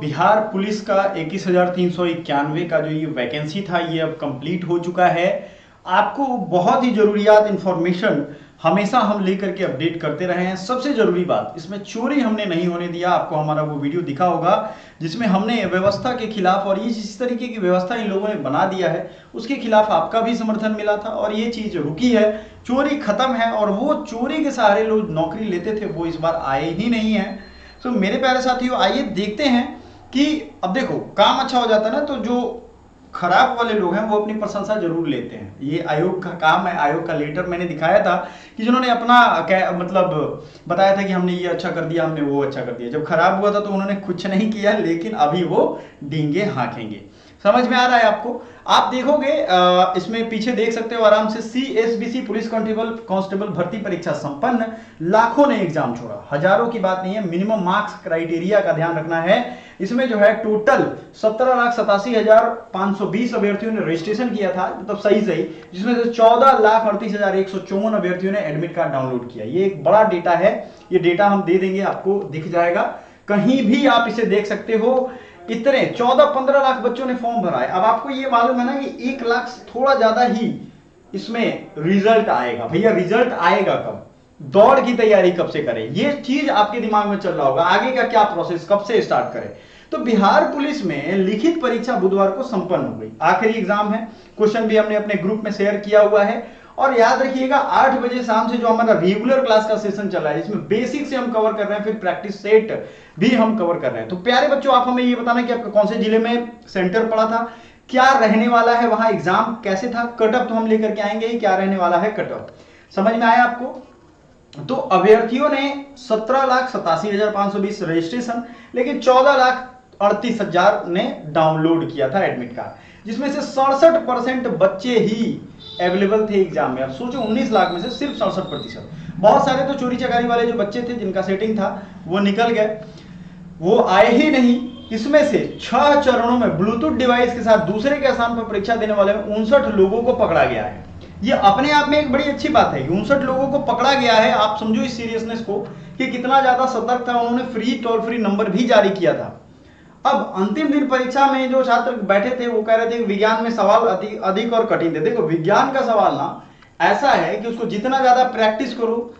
Bihar police का 21,391 का जो ये वैकेंसी था ये अब कंप्लीट हो चुका है। आपको बहुत ही जरूरियात इंफॉर्मेशन हमेशा हम लेकर के अपडेट करते रहे हैं। सबसे जरूरी बात, इसमें चोरी हमने नहीं होने दिया। आपको हमारा वो वीडियो दिखा होगा जिसमें हमने व्यवस्था के खिलाफ और ये जिस तरीके की व्यवस्था इन लोगों ने बना दिया है उसके खिलाफ आपका भी समर्थन मिला था और ये चीज रुकी है। चोरी खत्म है और वो चोरी के सहारे लोग नौकरी लेते थे वो इस बार आए ही नहीं है। तो मेरे प्यारे साथियों, आइए देखते हैं कि अब देखो काम अच्छा हो जाता है ना, तो जो खराब वाले लोग हैं वो अपनी प्रशंसा जरूर लेते हैं। ये आयोग का काम है। आयोग का लेटर मैंने दिखाया था कि जिन्होंने अपना मतलब बताया था कि हमने ये अच्छा कर दिया, हमने वो अच्छा कर दिया। जब खराब हुआ था तो उन्होंने कुछ नहीं किया, लेकिन अभी वो डींगे हाँकेंगे। समझ में आ रहा है आपको? आप देखोगे इसमें पीछे देख सकते हो आराम से, CSBC पुलिस कांस्टेबल भर्ती परीक्षा संपन्न, लाखों ने एग्जाम छोड़ा। हजारों की बात नहीं है, मिनिमम मार्क्स क्राइटेरिया का ध्यान रखना है। इसमें जो है टोटल 17,87,520 अभ्यर्थियों ने रजिस्ट्रेशन किया था, मतलब सही, जिसमें से 14,38,154 अभ्यर्थियों ने एडमिट कार्ड डाउनलोड किया। ये एक बड़ा डेटा है, ये डेटा हम दे देंगे, आपको दिख जाएगा, कहीं भी आप इसे देख सकते हो। इतने 14-15 लाख बच्चों ने फॉर्म भरा है। अब आपको ये मालूम है ना कि 1 लाख थोड़ा ज्यादा ही इसमें रिजल्ट आएगा। भैया रिजल्ट आएगा कब, दौड़ की तैयारी कब से करें, ये चीज आपके दिमाग में चल रहा होगा। आगे का क्या प्रोसेस, कब से स्टार्ट करें। तो बिहार पुलिस में लिखित परीक्षा बुधवार को संपन्न हो गई, आखिरी एग्जाम है। क्वेश्चन भी हमने अपने ग्रुप में शेयर किया हुआ है। और याद रखिएगा 8 बजे शाम से जो हमारा रेगुलर क्लास का सेशन चला है, इसमें बेसिक से हम कवर कर रहे हैं, फिर प्रैक्टिस सेट भी हम कवर कर रहे हैं। तो प्यारे बच्चों, आप हमें ये बताना कि आपका कौन से जिले में सेंटर पड़ा था, क्या रहने वाला है वहां एग्जाम, कैसे था, कट ऑफ तो हम लेकर के आएंगे ही, क्या रहने वाला है कट ऑफ। समझ में आया आपको? तो अभ्यर्थियों ने 17,87,520 रजिस्ट्रेशन, लेकिन 14,38,000 ने डाउनलोड किया था एडमिट कार्ड, जिसमें से 67% बच्चे ही अवेलेबल थे एग्जाम में। अब सोचो 19 लाख में से सिर्फ 67%। बहुत सारे तो चोरी चकारी वाले जो बच्चे थे जिनका सेटिंग था वो निकल गए, वो आए ही नहीं। इसमें से 6 चरणों में ब्लूटूथ डिवाइस के साथ दूसरे के स्थान पर परीक्षा देने वाले 59 लोगों को पकड़ा गया है। ये अपने आप में एक बड़ी अच्छी बात है, 59 लोगों को पकड़ा गया है। आप समझो इस सीरियसनेस को कि कितना ज्यादा सतर्क था। उन्होंने फ्री टोल फ्री नंबर भी जारी किया था। अब अंतिम दिन परीक्षा में जो छात्र बैठे थे वो कह रहे थे कि विज्ञान में सवाल अधिक और कठिन थे। देखो विज्ञान का सवाल ना ऐसा है कि उसको जितना ज्यादा प्रैक्टिस करो,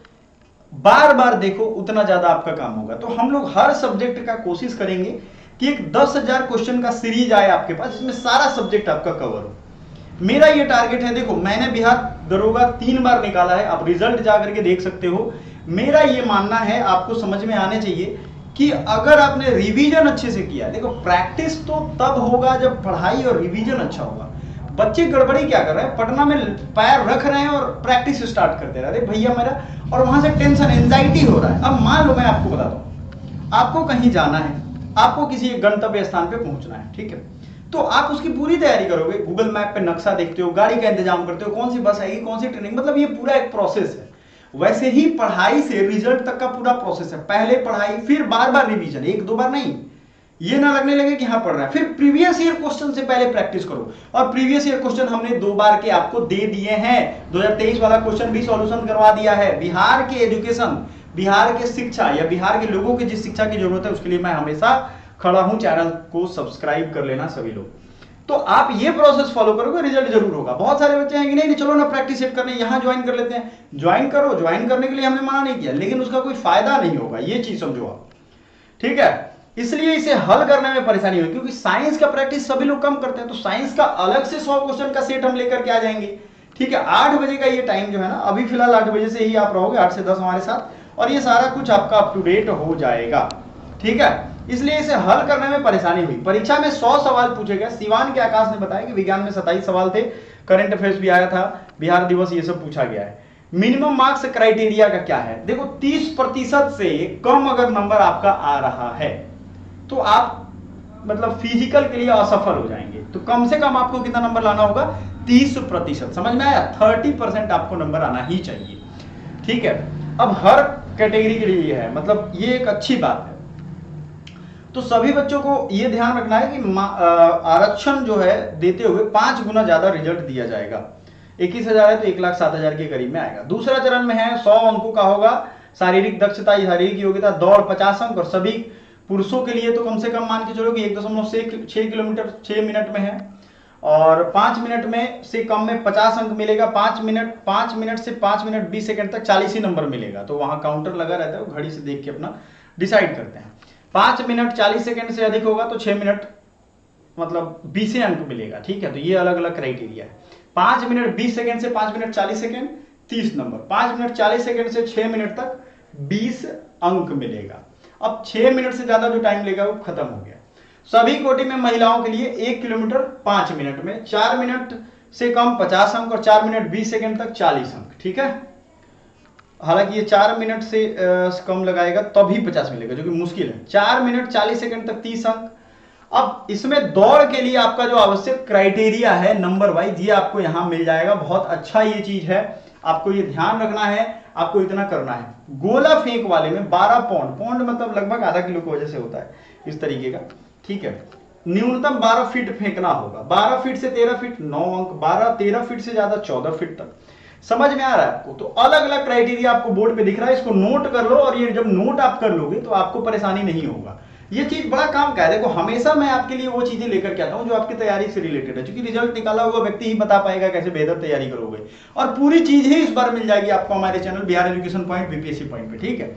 बार बार देखो, उतना ज्यादा आपका काम होगा। तो हम लोग हर सब्जेक्ट का कोशिश करेंगे कि एक 10,000 क्वेश्चन का सीरीज आए आपके पास, जिसमें सारा सब्जेक्ट आपका कवर हो। मेरा ये टारगेट है। देखो मैंने बिहार दरोगा 3 बार निकाला है, आप रिजल्ट जाकर के देख सकते हो। मेरा ये मानना है, आपको समझ में आने चाहिए कि अगर आपने रिवीजन अच्छे से किया, देखो प्रैक्टिस तो तब होगा जब पढ़ाई और रिवीजन अच्छा होगा। बच्चे गड़बड़ी क्या कर रहे हैं, पटना में पैर रख रहे हैं और प्रैक्टिस स्टार्ट करते रहे, अरे भैया मेरा, और वहां से टेंशन एंजाइटी हो रहा है। अब मान लो मैं आपको बताता हूं, आपको कहीं जाना है, आपको किसी गंतव्य स्थान पे पहुंचना है, ठीक है, तो आप उसकी पूरी तैयारी करोगे, गूगल मैप पे नक्शा देखते हो, गाड़ी का इंतजाम करते हो, कौन सी बस आएगी, कौन सी ट्रेनिंग, मतलब ये पूरा एक प्रोसेस है। वैसे ही पढ़ाई से रिजल्ट तक का पूरा प्रोसेस है। पहले पढ़ाई, फिर बार बार रिवीजन, 1-2 बार नहीं। ये ना लगने लगे कि हाँ पढ़ रहा है। फिर प्रीवियस ईयर क्वेश्चन से पहले प्रैक्टिस करो, और प्रीवियस ईयर क्वेश्चन हमने 2 बार के आपको दे दिए हैं। 2023 वाला क्वेश्चन भी सॉल्यूशन करवा दिया है। बिहार के एजुकेशन, बिहार के शिक्षा या बिहार के लोगों की जिस शिक्षा की जरूरत है उसके लिए मैं हमेशा खड़ा हूं। चैनल को सब्सक्राइब कर लेना सभी लोग। तो आप ये प्रोसेस फॉलो करोगे, रिजल्ट जरूर होगा। बहुत सारे बच्चे हैं कि नहीं चलो ना प्रैक्टिस सेट करने यहां ज्वाइन कर लेते हैं। ज्वाइन करो, ज्वाइन करने के लिए हमने मना नहीं किया, लेकिन उसका कोई फायदा नहीं होगा, ये चीज समझो आप, ठीक है। इसलिए इसे हल करने में परेशानी हुई, क्योंकि साइंस का प्रैक्टिस सभी लोग कम करते हैं, तो साइंस का अलग से 100 क्वेश्चन का सेट हम लेकर के आ जाएंगे, ठीक है। 8 बजे का ये टाइम जो है ना, अभी फिलहाल 8 बजे से ही आप रहोगे, 8 से 10 हमारे साथ, और ये सारा कुछ आपका अप टू डेट हो जाएगा, ठीक है। इसलिए इसे हल करने में परेशानी हुई। परीक्षा में 100 सवाल पूछे गए। सिवान के आकाश ने बताया कि विज्ञान में 27 सवाल थे, करंट अफेयर्स भी आया था, बिहार दिवस, ये सब पूछा गया है। मिनिमम मार्क्स क्राइटेरिया का क्या है, देखो 30% से कम अगर नंबर आपका आ रहा है तो आप मतलब फिजिकल के लिए असफल हो जाएंगे। तो कम से कम आपको कितना नंबर लाना होगा, 30%। समझ में आया? 30% आपको नंबर आना ही चाहिए, ठीक है। अब हर कैटेगरी के लिए है, मतलब ये एक अच्छी बात है। तो सभी बच्चों को यह ध्यान रखना है कि आरक्षण जो है देते हुए 5 गुना ज्यादा रिजल्ट दिया जाएगा। 21,000 है तो 1,07,000 के करीब में आएगा। दूसरा चरण में है 100 अंकों का होगा शारीरिक दक्षता, शारीरिक योग्यता, दौड़ 50 अंक, और सभी पुरुषों के लिए तो कम से कम मान के चलो कि 1.6 किलोमीटर 6 मिनट में है, और 5 मिनट में से कम में 50 अंक मिलेगा। 5 मिनट से 5 मिनट 20 सेकंड तक 40 ही नंबर मिलेगा। तो वहां काउंटर लगा रहता है, वो घड़ी से देख के अपना डिसाइड करते हैं। 5 मिनट 40 सेकंड से अधिक होगा तो 6 मिनट मतलब 20 अंक मिलेगा। ठीक है, तो ये अलग अलग क्राइटेरिया है। 5 मिनट 20 सेकंड से 5 minute 40 second 30 number, 5 minute 40 second से 6 मिनट तक 20 अंक मिलेगा। अब 6 मिनट से ज्यादा जो टाइम लेगा वो खत्म हो गया। सभी कोटि में महिलाओं के लिए 1 किलोमीटर 5 मिनट में, 4 मिनट से कम 50 अंक और 4 मिनट 20 सेकंड तक 40 अंक। ठीक है, हालांकि ये 4 मिनट से कम लगाएगा तभी 50 मिलेगा, जो कि मुश्किल है। 4 मिनट 40 सेकंड तक 30 अंक। अब इसमें दौड़ के लिए आपका जो आवश्यक क्राइटेरिया है नंबर वाइज, ये आपको यहां मिल जाएगा। बहुत अच्छा ये चीज है, आपको ये ध्यान रखना है, आपको इतना करना है। गोला फेंक वाले में 12 पौंड मतलब लगभग आधा किलो की वजह से होता है इस तरीके का। ठीक है, न्यूनतम 12 फीट फेंकना होगा। 12 फीट से 13 फीट 9 अंक, 13 फीट से ज्यादा 14 फीट तक। समझ में आ रहा है आपको? तो अलग अलग क्राइटेरिया आपको बोर्ड पे दिख रहा है, इसको नोट कर लो, और ये जब नोट आप कर लोगे तो आपको परेशानी नहीं होगा। ये चीज बड़ा काम का है। देखो, हमेशा मैं आपके लिए वो चीजें लेकर के आता हूं जो आपकी तैयारी से रिलेटेड है, क्योंकि रिजल्ट निकाला हुआ व्यक्ति ही बता पाएगा कैसे बेहतर तैयारी करोगे। और पूरी चीज ही इस बार मिल जाएगी आपको हमारे channel Bihar education point BPSC point पे। ठीक है,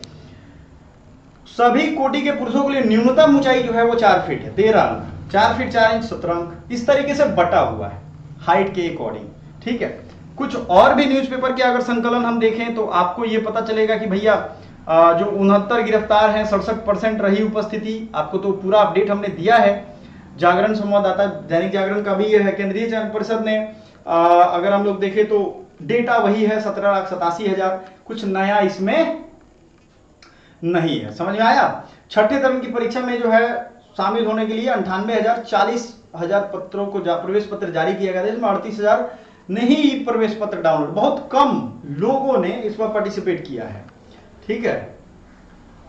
सभी कोटि के पुरुषों के लिए न्यूनतम ऊंचाई जो है वो 4 फीट है, 13 अंक, 4 फीट 4 इंच 17 अंक। इस तरीके से बटा हुआ है हाइट के अकॉर्डिंग। ठीक है, कुछ और भी न्यूज़पेपर के अगर संकलन हम देखें तो आपको ये पता चलेगा कि भैया जो 69 गिरफ्तार हैं, 67% रही उपस्थिति। आपको तो पूरा अपडेट हमने दिया है। जागरण संवाददाता दैनिक जागरण का भी ये है। केंद्रीय चयन परिषद ने अगर हम लोग देखें तो डेटा वही है 17,87,000, कुछ नया इसमें नहीं है। समझ में आया? छठे तरह की परीक्षा में जो है शामिल होने के लिए 98,000 40,000 पत्रों को प्रवेश पत्र जारी किया गया था, इसमें 38,000 ने ही प्रवेश पत्र डाउनलोड, बहुत कम लोगों ने इस पर पार्टिसिपेट किया है। ठीक है,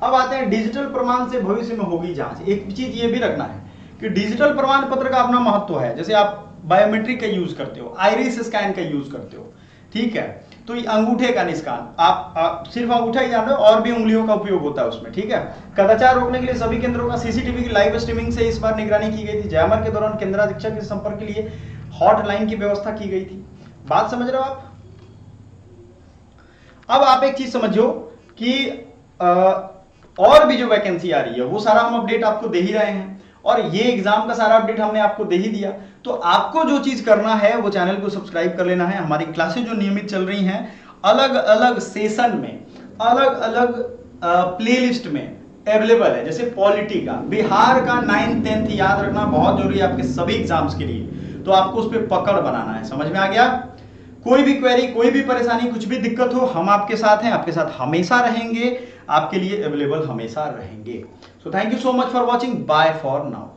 अब आते हैं डिजिटल प्रमाण से भविष्य में होगी जांच। एक चीज ये भी रखना है कि डिजिटल प्रमाण पत्र का अपना महत्व है। जैसे आप बायोमेट्रिक का यूज करते हो, आइरिस स्कैन का यूज करते हो, ठीक है, तो ये अंगूठे का निशान, आप सिर्फ अंगूठा ही जान रहे हो, और भी उंगलियों का उपयोग होता है उसमें। ठीक है, कदाचार रोकने के लिए सभी केंद्रों का सीसीटीवी की लाइव स्ट्रीमिंग से इस बार निगरानी की गई थी। जयमर के दौरान केंद्राधीक्षक के संपर्क के लिए हॉटलाइन की व्यवस्था की गई थी। बात समझ रहे हो आप? अब आप एक चीज समझो कि और भी जो वैकेंसी आ रही है वो सारा हम अपडेट आपको दे ही रहे हैं, और ये एग्जाम का सारा अपडेट हमने आपको दे ही दिया। तो आपको जो चीज करना है वो चैनल को सब्सक्राइब कर लेना है। हमारी क्लासेस जो नियमित चल रही हैं, अलग अलग सेशन में, अलग अलग प्लेलिस्ट में अवेलेबल है। जैसे पॉलिटी का, बिहार का 9th 10th याद रखना बहुत जरूरी है आपके सभी एग्जाम्स के लिए, तो आपको उस पर पकड़ बनाना है। समझ में आ गया? कोई भी क्वेरी, कोई भी परेशानी, कुछ भी दिक्कत हो, हम आपके साथ हैं, आपके साथ हमेशा रहेंगे, आपके लिए अवेलेबल हमेशा रहेंगे। So thank you so much for watching, bye for now.